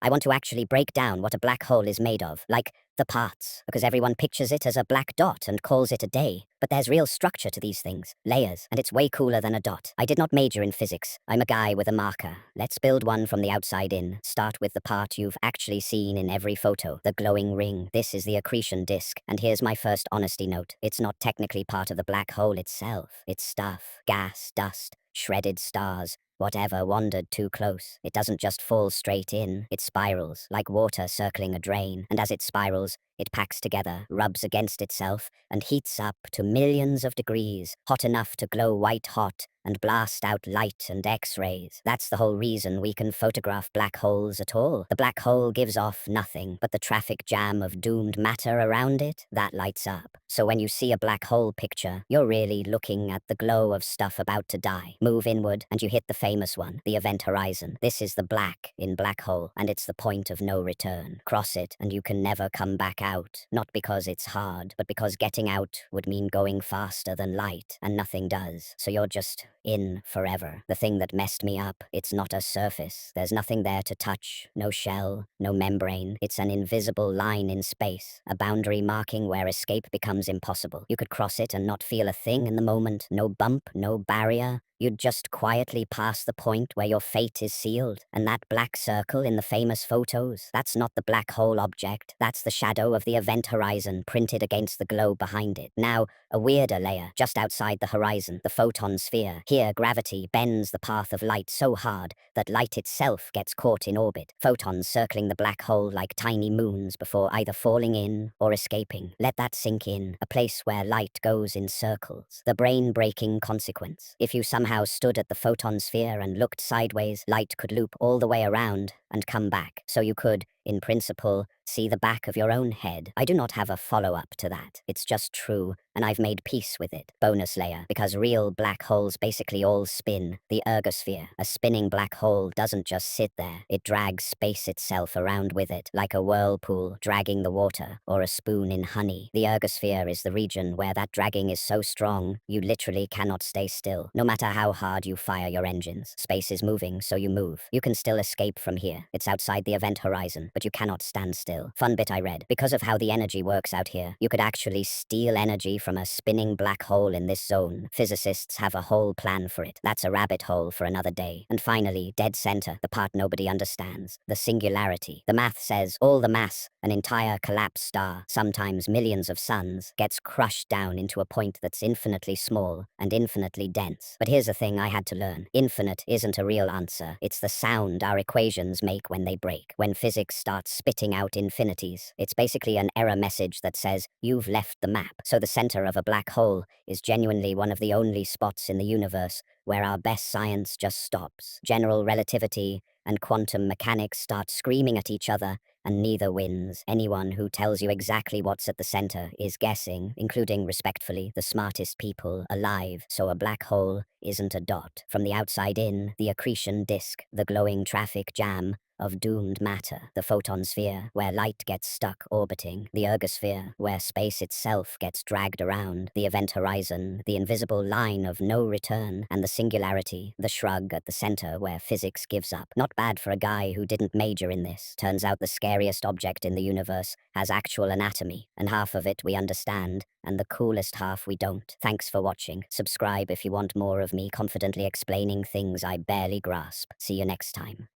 I want to actually break down what a black hole is made of, like the parts, because everyone pictures it as a black dot and calls it a day. But there's real structure to these things, layers, and it's way cooler than a dot. I did not major in physics. I'm a guy with a marker. Let's build one from the outside in. Start with the part you've actually seen in every photo, the glowing ring. This is the accretion disk, and here's my first honesty note. It's not technically part of the black hole itself. It's stuff, gas, dust, shredded stars, whatever wandered too close. It doesn't just fall straight in, it spirals, like water circling a drain, and as it spirals, it packs together, rubs against itself, and heats up to millions of degrees, hot enough to glow white hot and blast out light and X-rays. That's the whole reason we can photograph black holes at all. The black hole gives off nothing but the traffic jam of doomed matter around it that lights up. So when you see a black hole picture, you're really looking at the glow of stuff about to die. Move inward and you hit the famous one, the event horizon. This is the black in black hole, and it's the point of no return. Cross it and you can never come back out. Not because it's hard, but because getting out would mean going faster than light, and nothing does. So you're just in forever. The thing that messed me up, it's not a surface. There's nothing there to touch, no shell, no membrane. It's an invisible line in space, a boundary marking where escape becomes impossible. You could cross it and not feel a thing in the moment. No bump, no barrier. You'd just quietly pass the point where your fate is sealed. And that black circle in the famous photos, that's not the black hole object. That's the shadow of the event horizon printed against the glow behind it. Now, a weirder layer, just outside the horizon, the photon sphere. Here, gravity bends the path of light so hard that light itself gets caught in orbit. Photons circling the black hole like tiny moons before either falling in or escaping. Let that sink in, a place where light goes in circles. The brain-breaking consequence. If you somehow stood at the photon sphere and looked sideways, light could loop all the way around and come back. So you could, in principle, see the back of your own head. I do not have a follow-up to that. It's just true, and I've made peace with it. Bonus layer, because real black holes basically all spin. The ergosphere, a spinning black hole, doesn't just sit there. It drags space itself around with it, like a whirlpool dragging the water, or a spoon in honey. The ergosphere is the region where that dragging is so strong, you literally cannot stay still. No matter how hard you fire your engines, space is moving, so you move. You can still escape from here. It's outside the event horizon, but you cannot stand still. Fun bit I read. Because of how the energy works out here, you could actually steal energy from a spinning black hole in this zone. Physicists have a whole plan for it. That's a rabbit hole for another day. And finally, dead center, the part nobody understands. The singularity. The math says all the mass, an entire collapsed star, sometimes millions of suns, gets crushed down into a point that's infinitely small and infinitely dense. But here's the thing I had to learn. Infinite isn't a real answer. It's the sound our equations make when they break. When physics starts spitting out infinities, it's basically an error message that says, you've left the map. So the center of a black hole is genuinely one of the only spots in the universe where our best science just stops. General relativity and quantum mechanics start screaming at each other, and neither wins. Anyone who tells you exactly what's at the center is guessing, including, respectfully, the smartest people alive. So a black hole isn't a dot. From the outside in, the accretion disk, the glowing traffic jam of doomed matter, the photon sphere, where light gets stuck orbiting, the ergosphere, where space itself gets dragged around, the event horizon, the invisible line of no return, and the singularity, the shrug at the center where physics gives up. Not bad for a guy who didn't major in this. Turns out the scariest object in the universe has actual anatomy, and half of it we understand, and the coolest half we don't. Thanks for watching. Subscribe if you want more of me confidently explaining things I barely grasp. See you next time.